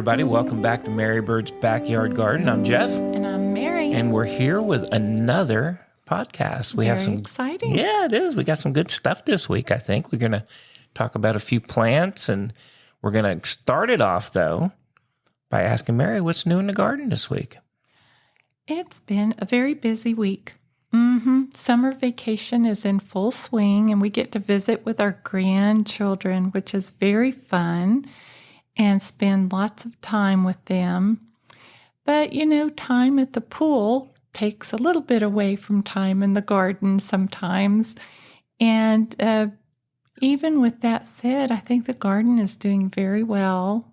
everybody. Welcome back to Mary Bird's Backyard Garden. I'm Jeff. And I'm Mary. And we're here with another podcast. We have some exciting. Yeah, it is. We got some good stuff this week, I think. We're going to talk about a few plants, and we're going to start it off, though, by asking Mary, what's new in the garden this week? It's been a very busy week. Summer vacation is in full swing, and we get to visit with our grandchildren, which is very fun, and spend lots of time with them. But, time at the pool takes a little bit away from time in the garden sometimes. And even with that said, I think the garden is doing very well.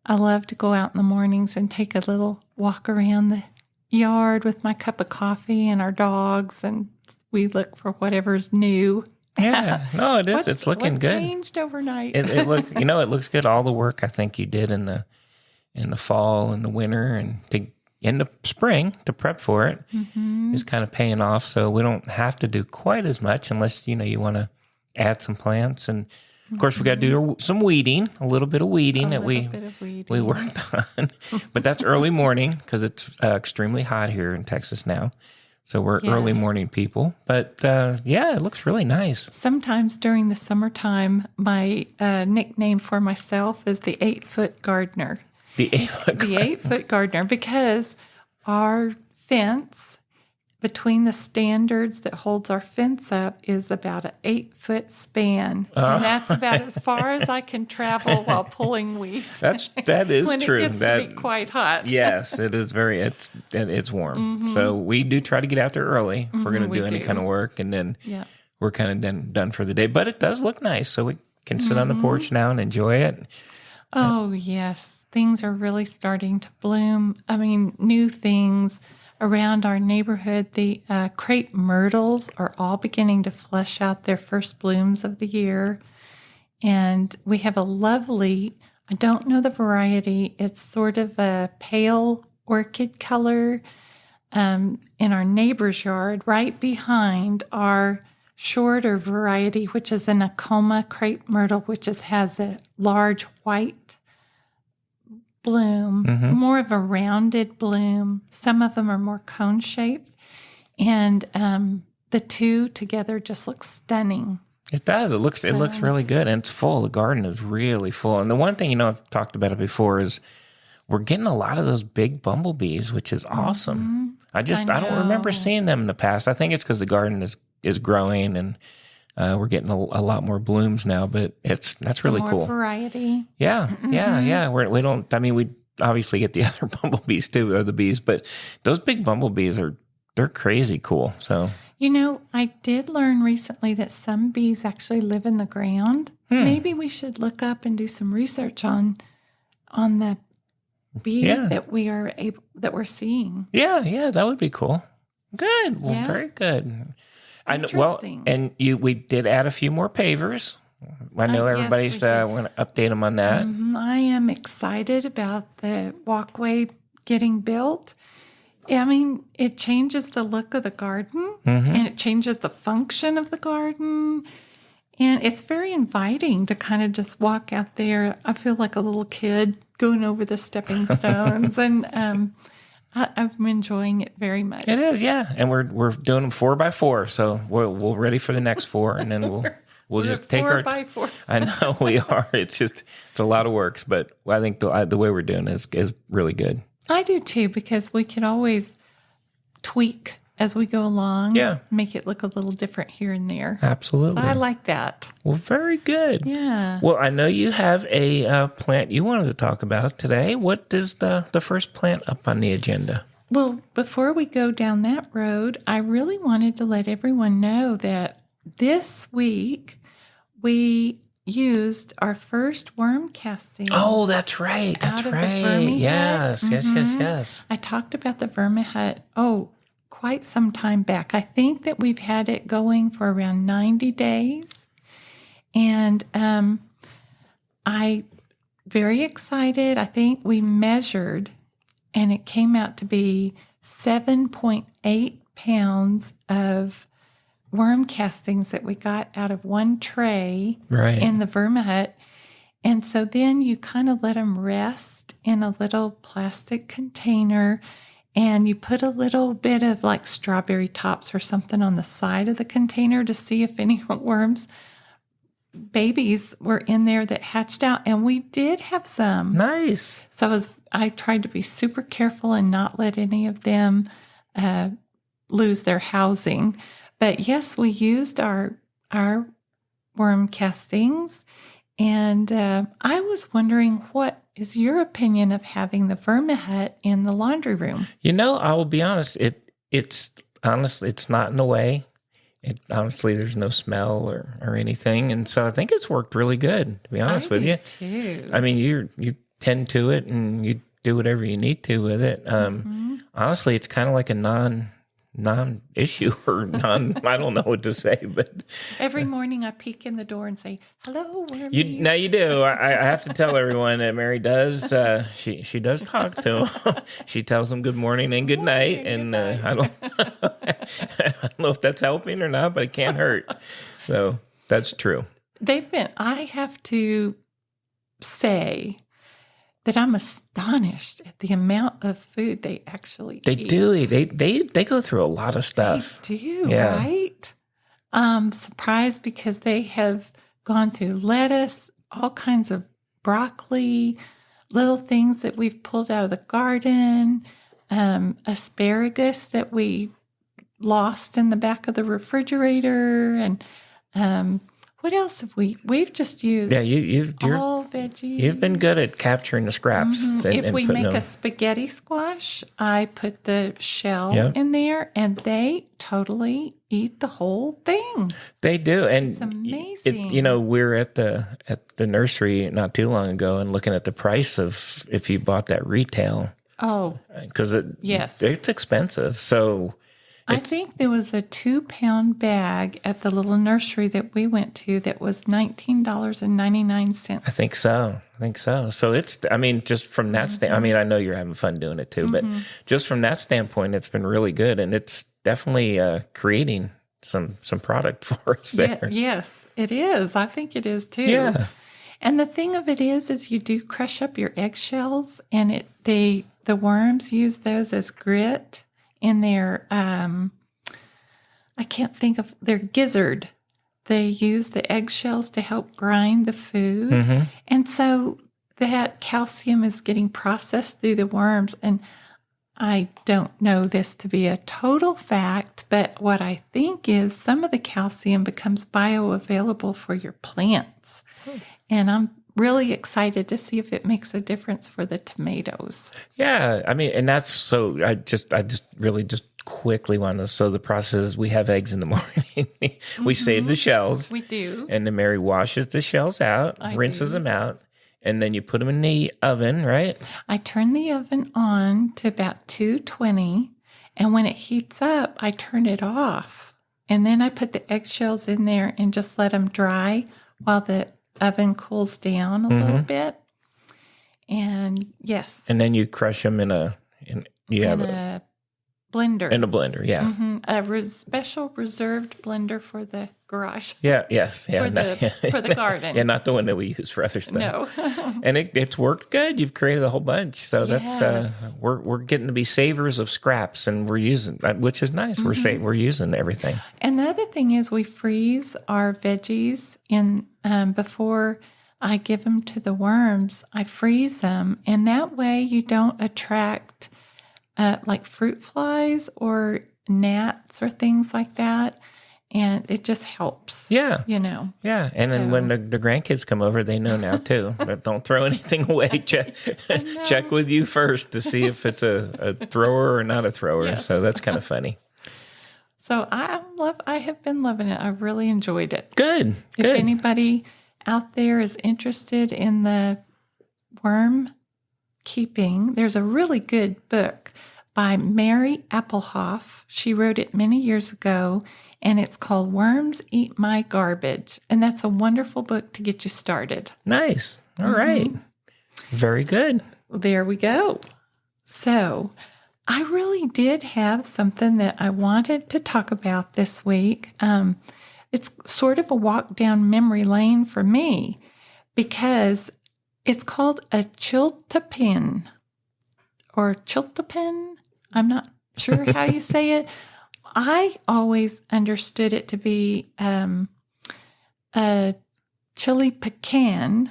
I love to go out in the mornings and take a little walk around the yard with my cup of coffee and our dogs, and we look for whatever's new. Yeah, no, it is. It's looking good. What changed overnight? It looks good. All the work I think you did in the fall and the winter and in the spring to prep for it is kind of paying off. So we don't have to do quite as much unless you want to add some plants. And of course, we got to do some weeding, a little bit of weeding we worked on. But that's early morning because it's extremely hot here in Texas now. So we're early morning people. But it looks really nice. Sometimes during the summertime, my nickname for myself is the 8-foot gardener. The 8-foot gardener. The 8-foot gardener, because our fence between the standards that holds our fence up is about an 8-foot span. And that's about as far as I can travel while pulling weeds. That is when true. It gets to be quite hot. Yes, it is it's warm. So we do try to get out there early if we're going to do any kind of work, and then we're kind of then done for the day. But it does look nice, so we can sit on the porch now and enjoy it. Oh, yes. Things are really starting to bloom. I mean, new things around our neighborhood. The crepe myrtles are all beginning to flush out their first blooms of the year. And we have a lovely, I don't know the variety, it's sort of a pale orchid color in our neighbor's yard, right behind our shorter variety, which is an Acoma crepe myrtle, which has a large white bloom, more of a rounded bloom. Some of them are more cone-shaped, and the two together just look stunning. It does. It looks really good, and it's full. The garden is really full. And the one thing, I've talked about it before, is we're getting a lot of those big bumblebees, which is awesome. I don't remember seeing them in the past. I think it's because the garden is growing, and we're getting a lot more blooms now, but that's really cool. More variety. Yeah. We don't. I mean, we obviously get the other bumblebees too, or the bees, but those big bumblebees they're crazy cool. So I did learn recently that some bees actually live in the ground. Maybe we should look up and do some research on the bee that we're seeing. Yeah, that would be cool. Good. Well, very good. I know. Well, and we did add a few more pavers. I know everybody's want to update them on that. I am excited about the walkway getting built. I mean, it changes the look of the garden, and it changes the function of the garden, and it's very inviting to kind of just walk out there. I feel like a little kid going over the stepping stones, and I'm enjoying it very much. It is, yeah, and we're doing them 4x4, so we're ready for the next 4, and then we'll just take 4x4. I know we are. It's a lot of work, but I think the way we're doing is really good. I do too, because we can always tweak as we go along. Yeah, make it look a little different here and there. Absolutely, so I like that. Well, very good. Yeah. Well, I know you have a plant you wanted to talk about today. What is the first plant up on the agenda? Well, before we go down that road, I really wanted to let everyone know that this week we used our first worm casting. Oh, that's right. That's right. Yes. I talked about the vermihut, quite some time back. I think that we've had it going for around 90 days. And I very excited. I think we measured, and it came out to be 7.8 pounds of worm castings that we got out of one tray in the vermihut. And so then you kind of let them rest in a little plastic container, and you put a little bit of like strawberry tops or something on the side of the container to see if any worms, babies were in there that hatched out. And we did have some. Nice. So I tried to be super careful and not let any of them lose their housing. But yes, we used our worm castings. And I was wondering, what is your opinion of having the vermihut in the laundry room? I will be honest. It's honestly, it's not in the way. Honestly, there's no smell or anything. And so I think it's worked really good, to be honest with you. Too. I mean, you tend to it and you do whatever you need to with it. Honestly, it's kind of like a non-issue or I don't know what to say, but every morning I peek in the door and say, "Hello, wormies." You do. I have to tell everyone that Mary does. She does talk to them. She tells them good morning and good night, and I don't know if that's helping or not, but it can't hurt. So that's true. I have to say that I'm astonished at the amount of food they actually eat. Do. They go through a lot of stuff. They do, right? I'm surprised because they have gone through lettuce, all kinds of broccoli, little things that we've pulled out of the garden, asparagus that we lost in the back of the refrigerator, and what else have we've just used? Yeah, all veggies. You've been good at capturing the scraps. Mm-hmm. If we make a spaghetti squash, I put the shell in there, and they totally eat the whole thing. They do, and it's amazing. We're at the nursery not too long ago and looking at the price of if you bought that retail. Oh, because it's expensive. So. I think there was a 2-pound bag at the little nursery that we went to that was $19.99. I think so. So just from that standpoint, I know you're having fun doing it too, but just from that standpoint, it's been really good. And it's definitely creating some product for us there. Yeah, yes, it is. I think it is too. Yeah. And the thing of it is you do crush up your eggshells, and the worms use those as grit in their, I can't think of their gizzard. They use the eggshells to help grind the food. Mm-hmm. And so that calcium is getting processed through the worms. And I don't know this to be a total fact, but what I think is some of the calcium becomes bioavailable for your plants. And I'm really excited to see if it makes a difference for the tomatoes. Yeah, and that's so. I just really quickly want to. So the process is we have eggs in the morning. We save the shells. We do, and then Mary washes the shells out, rinses them out, and then you put them in the oven, right? I turn the oven on to about 220, and when it heats up, I turn it off, and then I put the eggshells in there and just let them dry while the oven cools down a little bit. And yes. And then you crush them in a blender. In a blender, yeah. Mm-hmm. A special reserved blender for the garage. Yeah, yes. Yeah, for the garden. Yeah, not the one that we use for other stuff. No. And it's worked good. You've created a whole bunch. So that's we're getting to be savers of scraps, and we're using, which is nice. We're using everything. And the other thing is we freeze our veggies in before I give them to the worms. I freeze them, and that way you don't attract like fruit flies or gnats or things like that. And it just helps. Yeah. Yeah. And then when the grandkids come over, they know now too. But don't throw anything away. Check with you first to see if it's a thrower or not a thrower. Yes. So that's kind of funny. So I have been loving it. I really enjoyed it. Good. If anybody out there is interested in the worm keeping, there's a really good book by Mary Applehoff. She wrote it many years ago, and it's called Worms Eat My Garbage. And that's a wonderful book to get you started. Nice. All right. Very good. There we go. So I really did have something that I wanted to talk about this week. It's sort of a walk down memory lane for me, because it's called a chiltepin or chiltepin. I'm not sure how you say it. I always understood it to be a chili pecan,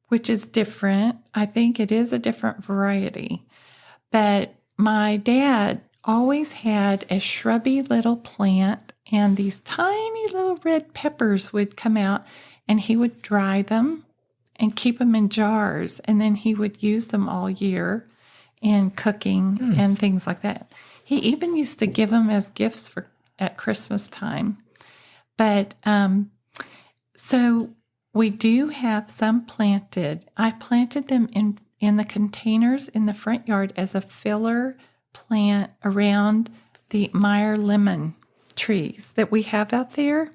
which is different. I think it is a different variety. But my dad always had a shrubby little plant, and these tiny little red peppers would come out, and he would dry them and keep them in jars, and then he would use them all year in cooking and things like that. He even used to give them as gifts at Christmas time. But so we do have some planted. I planted them in the containers in the front yard as a filler plant around the Meyer lemon trees that we have out there.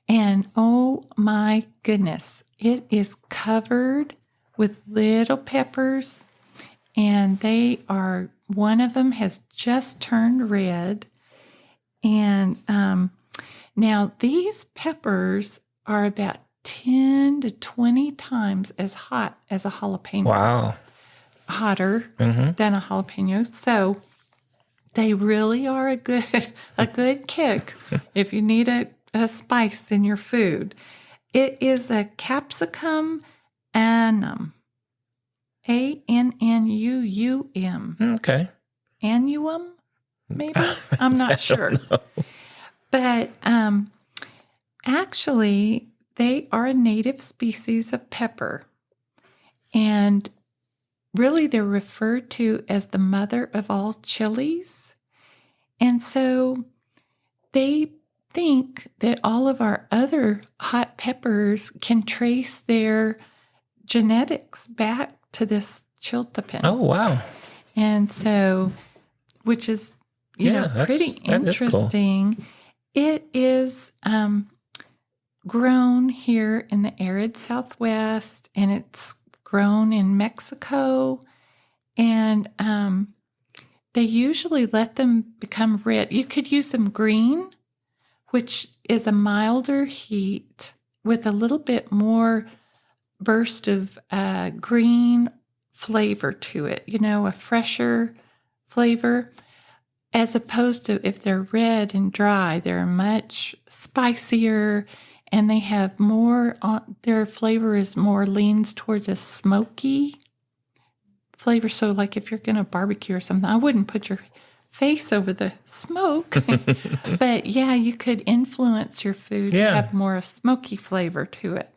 And oh my goodness, it is covered with little peppers, and one of them has just turned red. And now these peppers are about 10 to 20 times as hot as a jalapeno. Wow. Hotter than a jalapeno. So they really are a good kick if you need a spice in your food. It is a capsicum annum. Annuum. Okay. Annuum, maybe? I'm not sure. But actually, they are a native species of pepper. And really, they're referred to as the mother of all chilies. And so they think that all of our other hot peppers can trace their genetics back to this chiltepin. Oh, wow. And so, which is, pretty interesting. Cool. It is grown here in the arid Southwest, and it's grown in Mexico. And they usually let them become red. You could use them green, which is a milder heat with a little bit more burst of green flavor to it, a fresher flavor, as opposed to if they're red and dry, they're much spicier, and they have more, their flavor is more leans towards a smoky flavor. So like if you're going to barbecue or something, I wouldn't put your face over the smoke, but yeah, you could influence your food to have more a smoky flavor to it.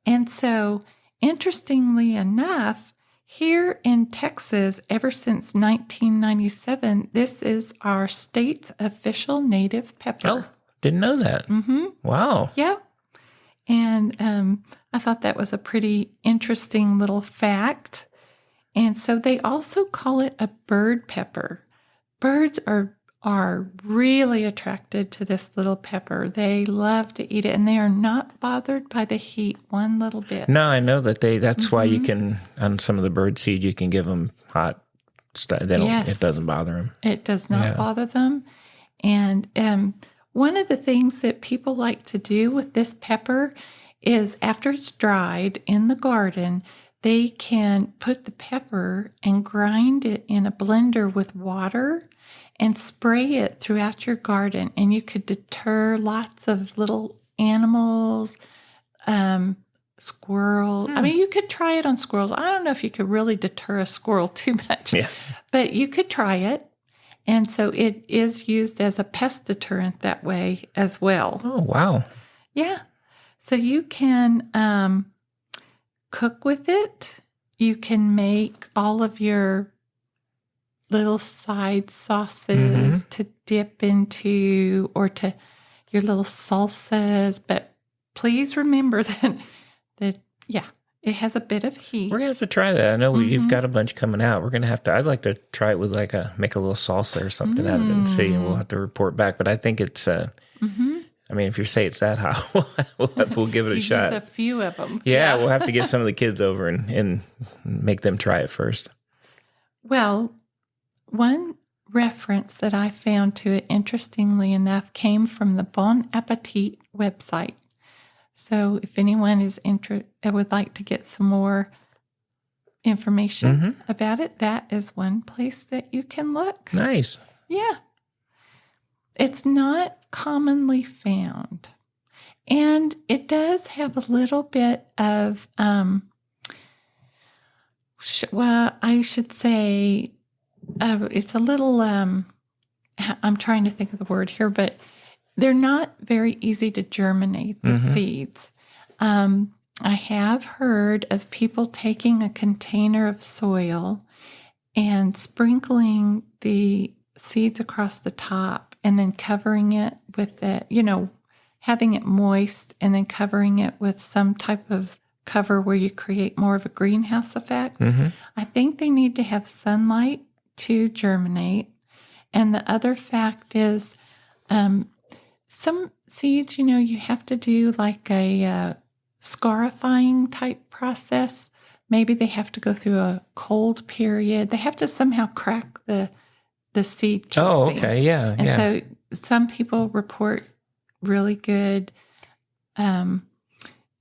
And so, interestingly enough, here in Texas, ever since 1997, this is our state's official native pepper. Oh, didn't know that. Mm-hmm. Wow. Yep. And I thought that was a pretty interesting little fact. And so they also call it a bird pepper. Birds are really attracted to this little pepper. They love to eat it, and they are not bothered by the heat one little bit. No, I know that that's why you can, on some of the bird seed, you can give them hot stuff. It doesn't bother them. It does not bother them. And one of the things that people like to do with this pepper is after it's dried in the garden, they can put the pepper and grind it in a blender with water and spray it throughout your garden. And you could deter lots of little animals, squirrel. I mean, you could try it on squirrels. I don't know if you could really deter a squirrel too much, but you could try it. And so it is used as a pest deterrent that way as well. Oh, wow. Yeah. So you can cook with it. You can make all of your little side sauces to dip into, or to your little salsas. But please remember that it has a bit of heat. We're going to have to try that. I know you've got a bunch coming out. We're going to have to, I'd like to try it with make a little salsa or something out of it and see, and we'll have to report back. But I think it's, I mean, if you say it's that hot, we'll give it a shot. Use a few of them. Yeah, we'll have to get some of the kids over and make them try it first. Well, one reference that I found to it, interestingly enough, came from the Bon Appetit website. So if anyone is would like to get some more information about it, that is one place that you can look. Nice. Yeah. It's not commonly found. And it does have a little bit of, I should say, it's a little, I'm trying to think of the word here, but they're not very easy to germinate, the seeds. I have heard of people taking a container of soil and sprinkling the seeds across the top and then covering it with it, having it moist and then covering it with some type of cover where you create more of a greenhouse effect. I think they need to have sunlight to germinate. And the other fact is some seeds, you have to do like a scarifying type process. Maybe they have to go through a cold period. They have to somehow crack the seed casing. Oh, okay. Yeah. And so some people report really good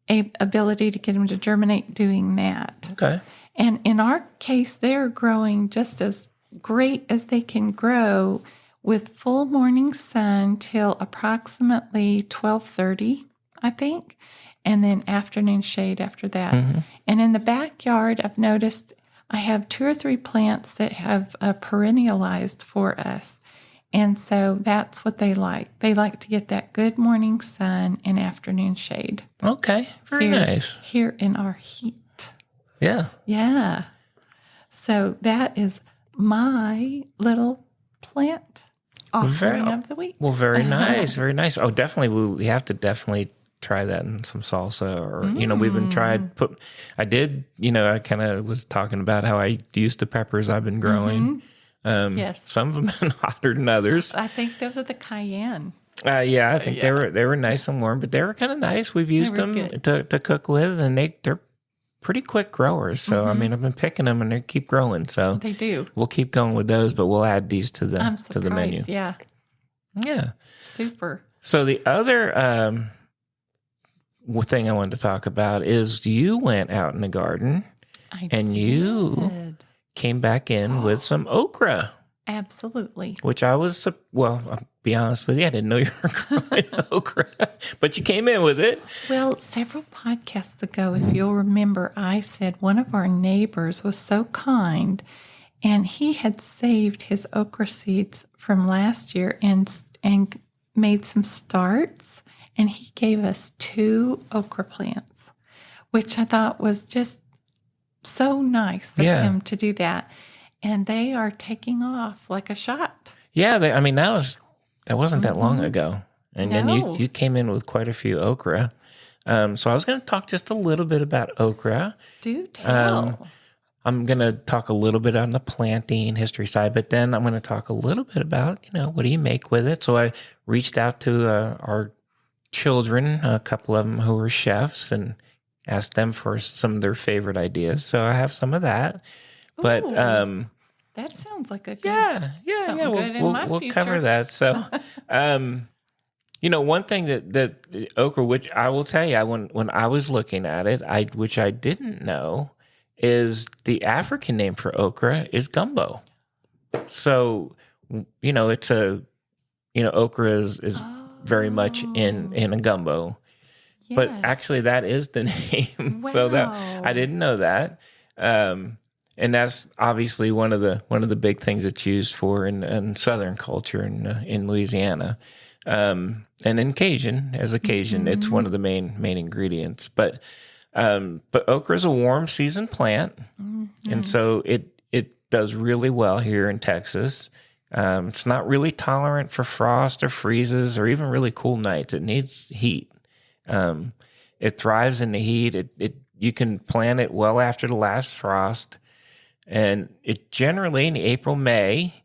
ability to get them to germinate doing that. Okay. And in our case, they're growing just as great as they can grow with full morning sun till approximately 12:30, I think, and then afternoon shade after that. And in the backyard, I've noticed I have 2 or 3 plants that have perennialized for us. And so that's what they like. They like to get that good morning sun and afternoon shade. Okay. Very nice. Here in our heat. Yeah. Yeah. So that is my little plant offering of the week. Well, very nice. Very nice. Oh, definitely. We have to definitely try that in some salsa or, we've been I did, I kind of was talking about how I used the peppers I've been growing. Yes. Some of them have been hotter than others. I think those are the cayenne. I think they were nice and warm, but they were kind of nice. We've used them to cook with, and they're pretty quick growers. So, I've been picking them and they keep growing. So they do. We'll keep going with those, but we'll add these to the menu. Yeah. Yeah. Super. So the other thing I wanted to talk about is you went out in the garden you came back in with some okra. Absolutely. Which I'll be honest with you, I didn't know you were growing okra, but you came in with it. Well, several podcasts ago, if you'll remember, I said one of our neighbors was so kind and he had saved his okra seeds from last year and made some starts, and he gave us 2 okra plants, which I thought was just so nice of him to do that. And they are taking off like a shot. Yeah, that wasn't that long ago. And then you came in with quite a few okra. So I was going to talk just a little bit about okra. Do tell. I'm going to talk a little bit on the planting history side, but then I'm going to talk a little bit about, what do you make with it? So I reached out to our children, a couple of them who were chefs, and asked them for some of their favorite ideas. So I have some of that. But that sounds like a good We'll cover that. So, one thing that okra, which I will tell you, when I was looking at it, which I didn't know, is the African name for okra is gumbo. So, it's okra is very much in a gumbo. Yes. But actually, that is the name. Wow. So I didn't know that. And that's obviously one of the big things it's used for in Southern culture in Louisiana, and in Cajun, it's one of the main ingredients. But okra is a warm season plant, and so it does really well here in Texas. It's not really tolerant for frost or freezes or even really cool nights. It needs heat. It thrives in the heat. You can plant it well after the last frost. And it generally in April, May,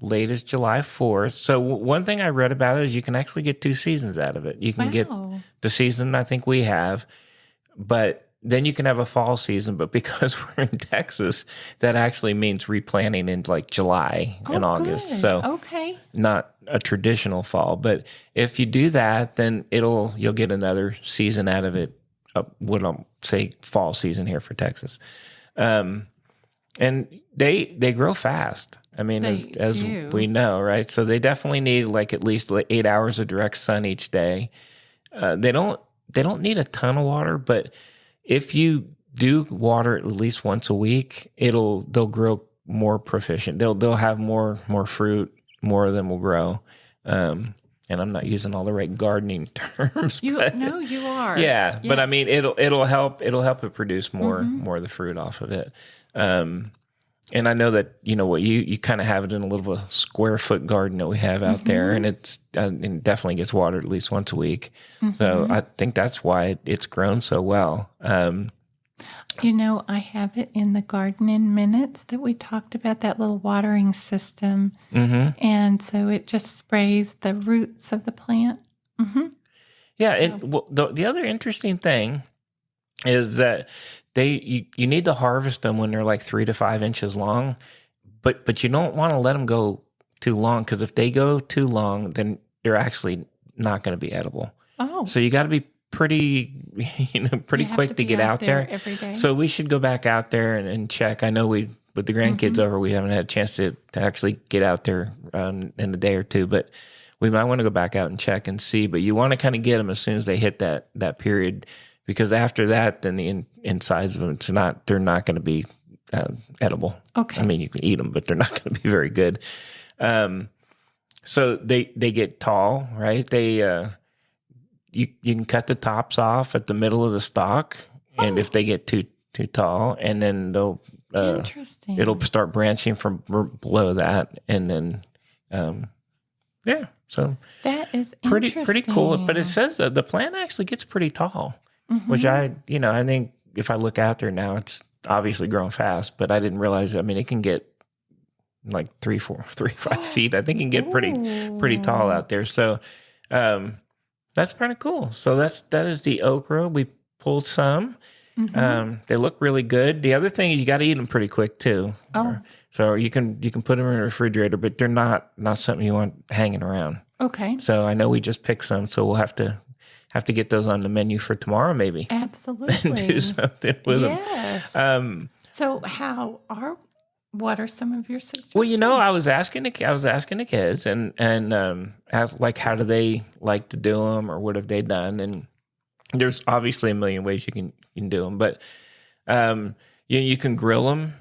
latest July 4th. So one thing I read about it is you can actually get 2 seasons out of it. You can get the season I think we have, but then you can have a fall season. But because we're in Texas, that actually means replanting in like July and August. Good. So not a traditional fall. But if you do that, then you'll get another season out of it. What I'll say fall season here for Texas. And they grow fast. I mean, as we know, right? So they definitely need like at least 8 hours of direct sun each day. They don't need a ton of water, but if you do water at least once a week, they'll grow more proficient. They'll have more fruit, more of them will grow. And I'm not using all the right gardening terms. You are. Yeah, yes. But I mean, it'll help it produce more of the fruit off of it. And I know that you kind of have it in a little square foot garden that we have out there, and it definitely gets watered at least once a week. So I think that's why it's grown so well. I have it in the garden in minutes that we talked about, that little watering system. And so it just sprays the roots of the plant. Yeah. The other interesting thing is that you need to harvest them when they're like 3 to 5 inches long, but you don't want to let them go too long, because if they go too long, then they're actually not going to be edible. Oh. So you got to be pretty quick to get out there every day. So we should go back out there and check. I know with the grandkids over, we haven't had a chance to actually get out there in a day or two, but we might want to go back out and check and see. But you want to kind of get them as soon as they hit that period, because after that, then the insides of them, they're not going to be edible. Okay. I mean, you can eat them, but they're not going to be very good. So they get tall, right? You can cut the tops off at the middle of the stalk, and if they get too tall, and then Interesting. It'll start branching from below that, and then so that is pretty cool. But it says that the plant actually gets pretty tall, which I think if I look out there now, it's obviously growing fast, but I didn't realize. I mean, it can get like 3, 4, 5 feet. I think it can get pretty tall out there. So. That's pretty cool. So that is the okra. We pulled some. They look really good. The other thing is you got to eat them pretty quick too. Oh. So you can put them in a refrigerator, but they're not something you want hanging around. Okay. So I know we just picked some, so we'll have to get those on the menu for tomorrow, maybe. Absolutely. And do something with them. Yes. So what are some of your suggestions? Well, I was asking the kids and asked like, how do they like to do them, or what have they done? And there's obviously a million ways you can do them, but you can grill them.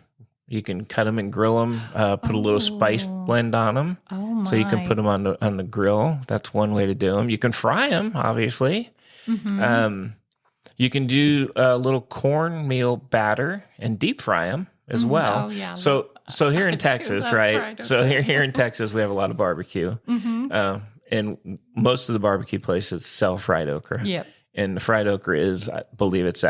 You can cut them and grill them. Put a little spice blend on them, so you can put them on the grill. That's one way to do them. You can fry them, obviously. You can do a little cornmeal batter and deep fry them as well. Oh, yeah. So here in Texas, right? So here in Texas, we have a lot of barbecue, and most of the barbecue places sell fried okra. Yep. And the fried okra is, I believe it's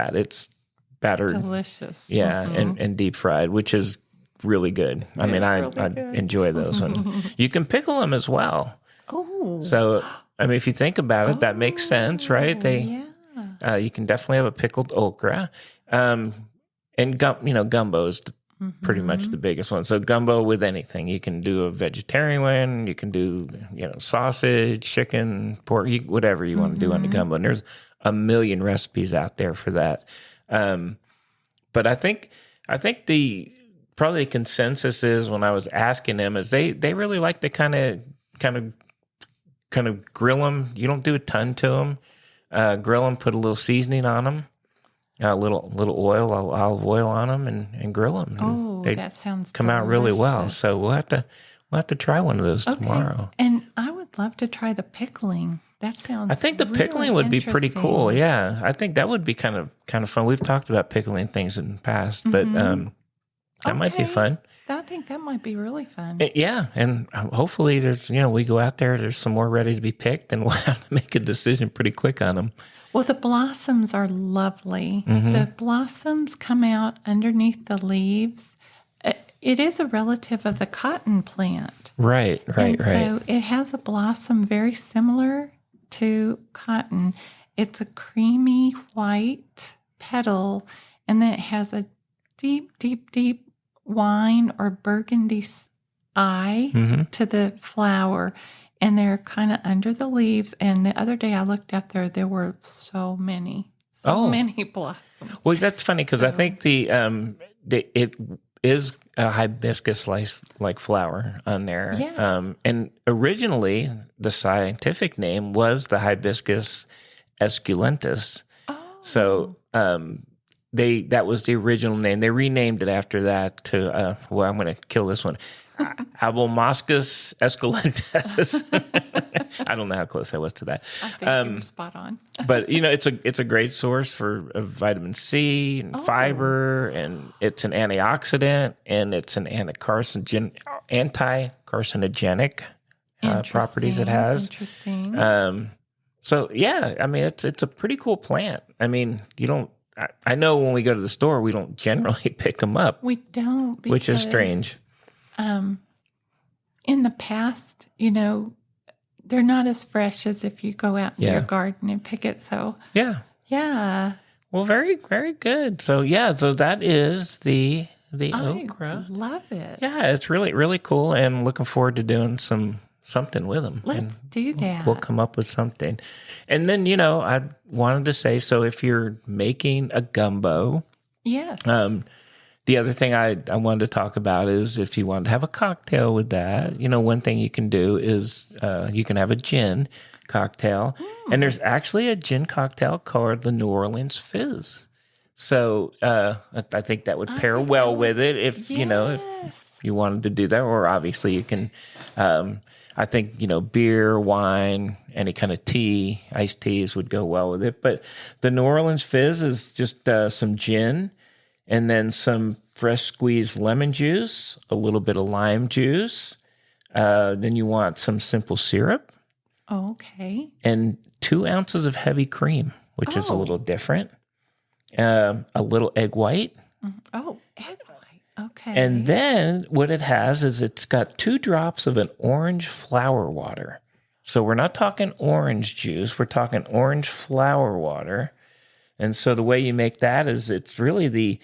battered, delicious. Yeah, and deep fried, which is really good. I mean, I enjoy those ones. You can pickle them as well. Oh, so I mean, if you think about it, that makes sense, right? You can definitely have a pickled okra. And gumbo is pretty much the biggest one. So gumbo with anything. You can do a vegetarian one. You can do, sausage, chicken, pork, whatever you want to do on the gumbo. And there's a million recipes out there for that. But I think the probably consensus is, when I was asking them, is they really like to kind of grill them. You don't do a ton to them. Grill them, put a little seasoning on them. A little oil, olive oil on them, and grill them. Oh, that sounds come delicious. out really well. So we'll have to try one of those tomorrow. And I would love to try the pickling. That sounds. I think the pickling would be pretty cool. Yeah, I think that would be kind of fun. We've talked about pickling things in the past, but that might be fun. I think that might be really fun. Yeah, and hopefully there's we go out there's some more ready to be picked, and we'll have to make a decision pretty quick on them. Well, the blossoms are lovely. The blossoms come out underneath the leaves. It is a relative of the cotton plant. Right. So it has a blossom very similar to cotton. It's a creamy white petal, and then it has a deep, deep, deep wine or burgundy eye to the flower. and they're kind of under the leaves. And the other day I looked out there were so many blossoms. Well, that's funny because I think it is a hibiscus like flower on there. Yes. And originally the scientific name was the Hibiscus esculentus. Oh. So that was the original name. They renamed it after that to I'm going to kill this one. Abelmoschus esculentus. I don't know how close I was to that. I think you were spot on. But it's a great source of vitamin C and fiber, and it's an antioxidant, and it's an anti-carcinogenic properties it has. Interesting. So yeah, I mean it's a pretty cool plant. I mean I know when we go to the store we don't generally pick them up. We don't, which is strange. In the past, they're not as fresh as if you go out in your garden and pick it. So yeah. Well, very, very good. So so that is the okra. I love it. Yeah, it's really, really cool, and looking forward to doing something with them. Let's do that. We'll come up with something. And then, I wanted to say, so if you're making a gumbo, yes. The other thing I wanted to talk about is if you want to have a cocktail with that, one thing you can do is you can have a gin cocktail. And there's actually a gin cocktail called the New Orleans Fizz. So I think that would pair well with it if you wanted to do that. Or obviously you can, I think, beer, wine, any kind of tea, iced teas would go well with it. But the New Orleans Fizz is just some gin, and then some fresh squeezed lemon juice, a little bit of lime juice. Then you want some simple syrup. Okay. And 2 ounces of heavy cream, which is a little different. A little egg white. Oh, egg white. Okay. And then what it has is it's got 2 drops of an orange flower water. So we're not talking orange juice. We're talking orange flower water. And so the way you make that is it's really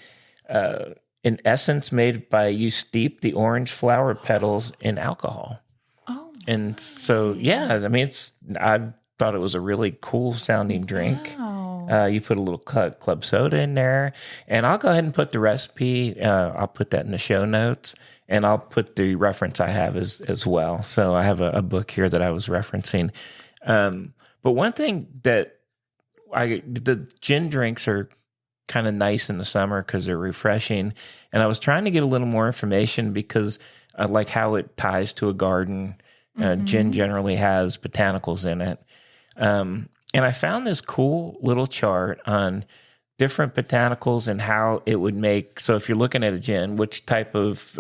in essence, made by you steep the orange flower petals in alcohol. Oh. And so, I mean, I thought it was a really cool sounding drink. Wow. You put a little club soda in there, and I'll go ahead and put the recipe. I'll put that in the show notes, and I'll put the reference I have as well. So I have a book here that I was referencing. But one thing that the gin drinks are kind of nice in the summer because they're refreshing. And I was trying to get a little more information because I like how it ties to a garden. Gin generally has botanicals in it. And I found this cool little chart on different botanicals and how it would make. So if you're looking at a gin, which type of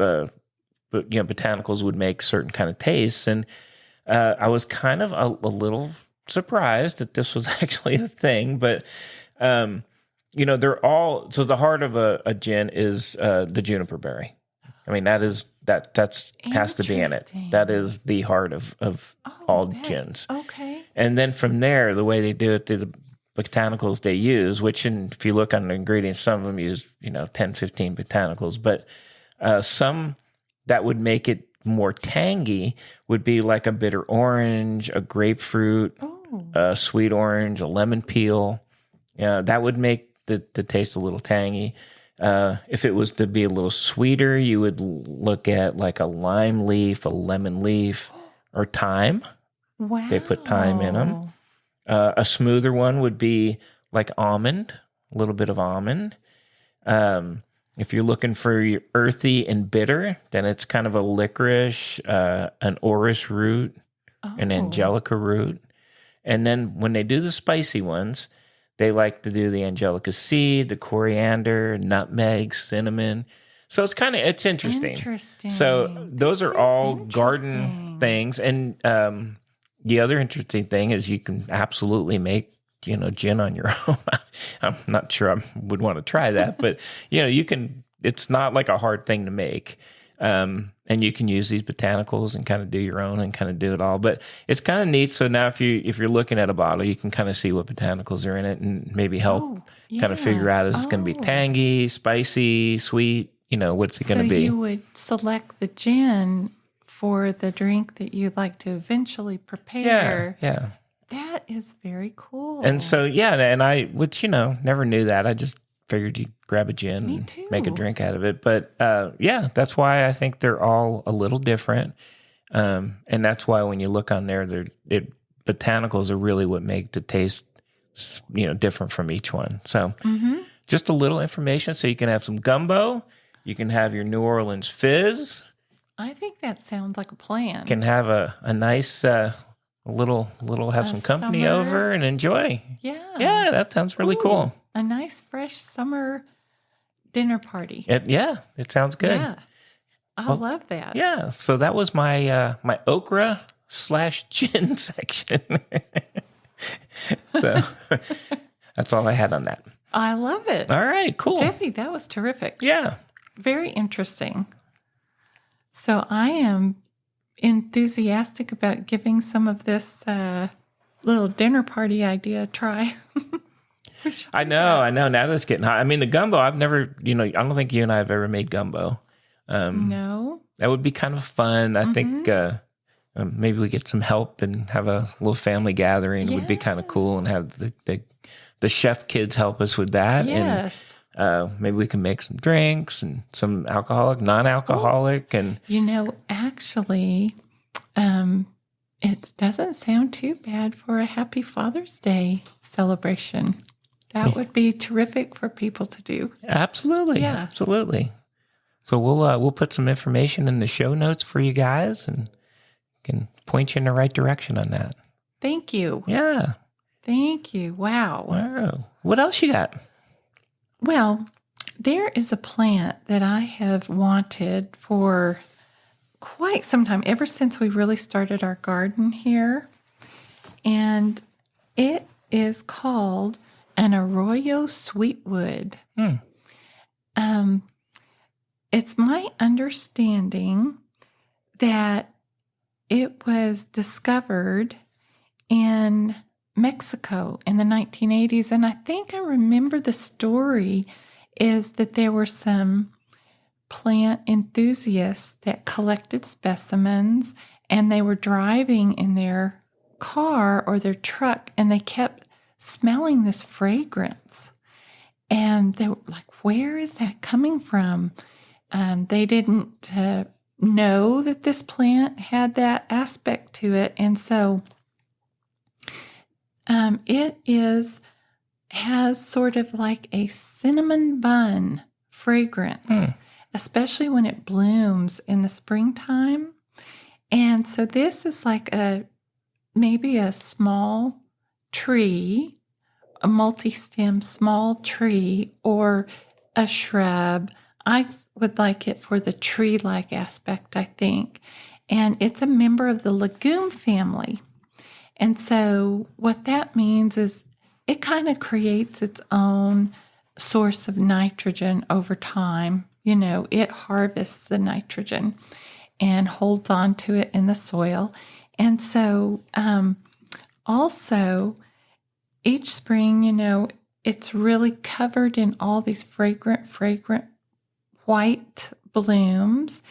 botanicals would make certain kind of tastes. And I was kind of a little surprised that this was actually a thing, but they're all. So the heart of a gin is the juniper berry. I mean, that's has to be in it. That is the heart of all gins. Okay. And then from there, the way they do it, the botanicals they use, which if you look on the ingredients, some of them use 10, 15 botanicals, but some that would make it more tangy would be like a bitter orange, a grapefruit, a sweet orange, a lemon peel. That would make the taste a little tangy. If it was to be a little sweeter, you would look at like a lime leaf, a lemon leaf, or thyme. Wow. They put thyme in them. A smoother one would be like almond, a little bit of almond. If you're looking for your earthy and bitter, then it's kind of a licorice, an orris root, an angelica root. And then when they do the spicy ones, they like to do the angelica seed, the coriander, nutmeg, cinnamon. So it's interesting. So those are all garden things. And the other interesting thing is you can absolutely make gin on your own. I'm not sure I would want to try that, but you can. It's not like a hard thing to make. And you can use these botanicals and kind of do your own and kind of do it all. But it's kind of neat. So now if you're looking at a bottle, you can kind of see what botanicals are in it and maybe help kind of figure out, is it going to be tangy, spicy, sweet? What's it going to be? So you would select the gin for the drink that you'd like to eventually prepare. Yeah. That is very cool. And so, and I, which, never knew that. I just figured you'd grab a gin Me and too. make a drink out of it. But that's why I think they're all a little different. And that's why when you look on there, botanicals are really what make the taste, different from each one. So just a little information. So you can have some gumbo. You can have your New Orleans Fizz. I think that sounds like a plan. You can have a nice little have some company summer. over and enjoy. Yeah. That sounds really cool. A nice fresh summer dinner party. It sounds good. Yeah. I love that. Yeah, so that was my my okra / gin section. So that's all I had on that. I love it. All right, cool. Jeffy, that was terrific. Yeah. Very interesting. So I am enthusiastic about giving some of this little dinner party idea a try. I know. Now that it's getting hot. I mean, the gumbo, I've never, I don't think you and I have ever made gumbo. No. That would be kind of fun. I think maybe we get some help and have a little family gathering. It would be kind of cool, and have the chef kids help us with that. Yes. And maybe we can make some drinks and some alcoholic, non-alcoholic. And actually, it doesn't sound too bad for a Happy Father's Day celebration. That would be terrific for people to do. Absolutely. Yeah. Absolutely. So we'll put some information in the show notes for you guys and can point you in the right direction on that. Thank you. Yeah. Thank you. Wow. What else you got? Well, there is a plant that I have wanted for quite some time, ever since we really started our garden here. And it is called an arroyo sweetwood. It's my understanding that it was discovered in Mexico in the 1980s. And I think I remember the story is that there were some plant enthusiasts that collected specimens, and they were driving in their car or their truck, and they kept smelling this fragrance. And they were like, where is that coming from? They didn't know that this plant had that aspect to it. And so it has sort of like a cinnamon bun fragrance, especially when it blooms in the springtime. And so this is like maybe a small tree, a multi-stem small tree, or a shrub. I would like it for the tree-like aspect, I think. And it's a member of the legume family. And so what that means is it kind of creates its own source of nitrogen over time. It harvests the nitrogen and holds on to it in the soil. And so also each spring, it's really covered in all these fragrant white blooms.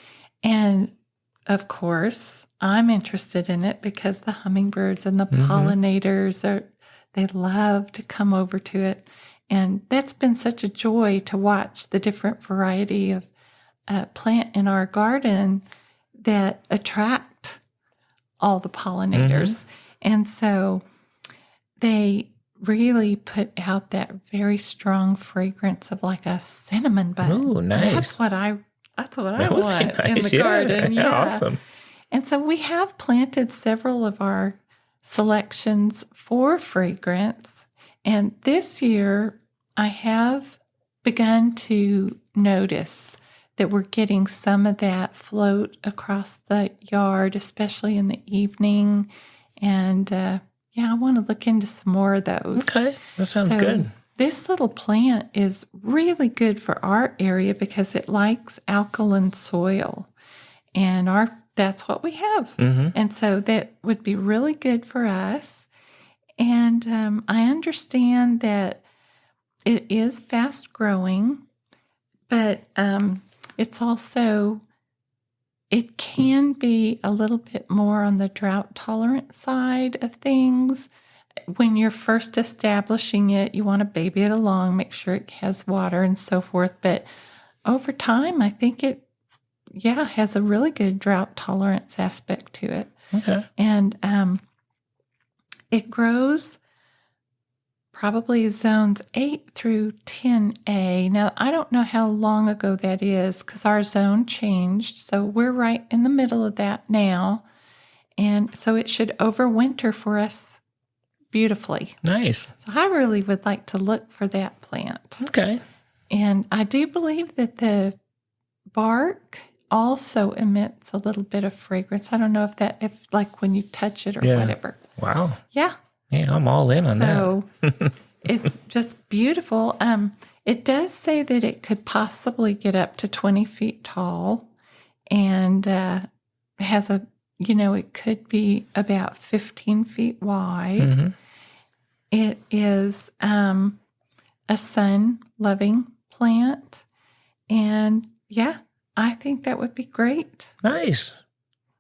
And of course, I'm interested in it because the hummingbirds and the pollinators they love to come over to it. And that's been such a joy to watch the different variety of plant in our garden that attract all the pollinators. And so they really put out that very strong fragrance of like a cinnamon bun. Ooh, nice. That's what I That would be want in nice. the garden. Yeah. Awesome. And so we have planted several of our selections for fragrance. And this year I have begun to notice that we're getting some of that float across the yard, especially in the evening. And I want to look into some more of those. Okay, that sounds good. This little plant is really good for our area because it likes alkaline soil. And that's what we have. And so that would be really good for us. And I understand that it is fast growing, but it's also it can be a little bit more on the drought tolerant side of things. When you're first establishing it, you want to baby it along, make sure it has water and so forth. But over time, I think it, has a really good drought tolerance aspect to it. Okay. And it grows probably zones 8 through 10A. Now, I don't know how long ago that is because our zone changed. So we're right in the middle of that now. And so it should overwinter for us beautifully. Nice. So I really would like to look for that plant. Okay. And I do believe that the bark also emits a little bit of fragrance. I don't know if like when you touch it or whatever. Wow. Yeah. Yeah, I'm all in on that. So it's just beautiful. It does say that it could possibly get up to 20 feet tall and has it could be about 15 feet wide. Mm-hmm. It is a sun-loving plant. And I think that would be great. Nice.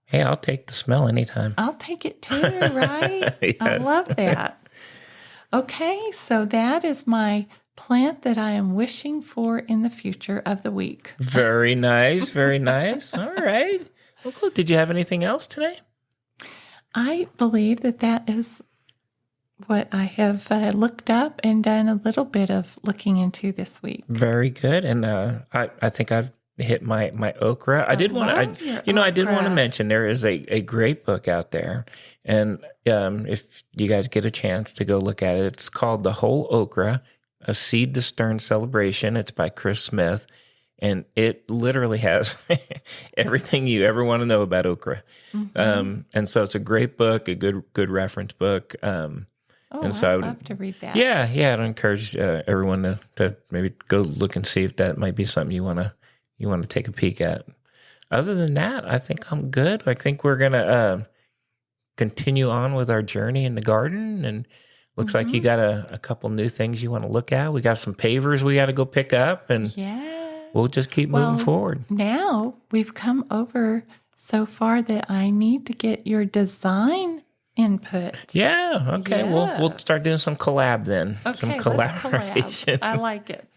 Hey, I'll take the smell anytime. I'll take it too, right? Yeah. I love that. Okay, so that is my plant that I am wishing for in the future of the week. Very nice. Very nice. All right. Well, cool. Did you have anything else today? I believe that is what I have looked up and done a little bit of looking into this week. Very good. And I think I've hit my okra. I did want to mention there is a great book out there, and if you guys get a chance to go look at it, it's called The Whole Okra: A Seed to Stern Celebration. It's by Chris Smith, and it literally has everything you ever want to know about okra. Mm-hmm. And so it's a great book, a good reference book. And so I'd love to read that. Yeah, I'd encourage everyone to maybe go look and see if that might be something you want to take a peek at. Other than that, I think I'm good. I think we're going to continue on with our journey in the garden. And looks like you got a couple new things you want to look at. We got some pavers we got to go pick up. And we'll just keep moving forward. Now we've come over so far that I need to get your design input. Yeah. Okay. Yes. We'll start doing some collab then. Okay, some collaboration. Let's collab. I like it.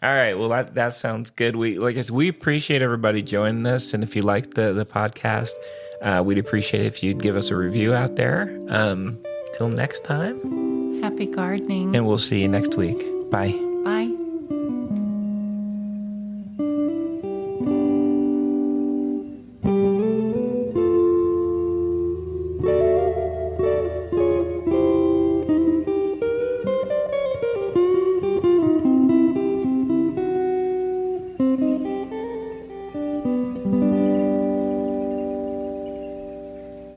All right. Well, that sounds good. We appreciate everybody joining us, and if you like the podcast, we'd appreciate it if you'd give us a review out there. Till next time. Happy gardening. And we'll see you next week. Bye.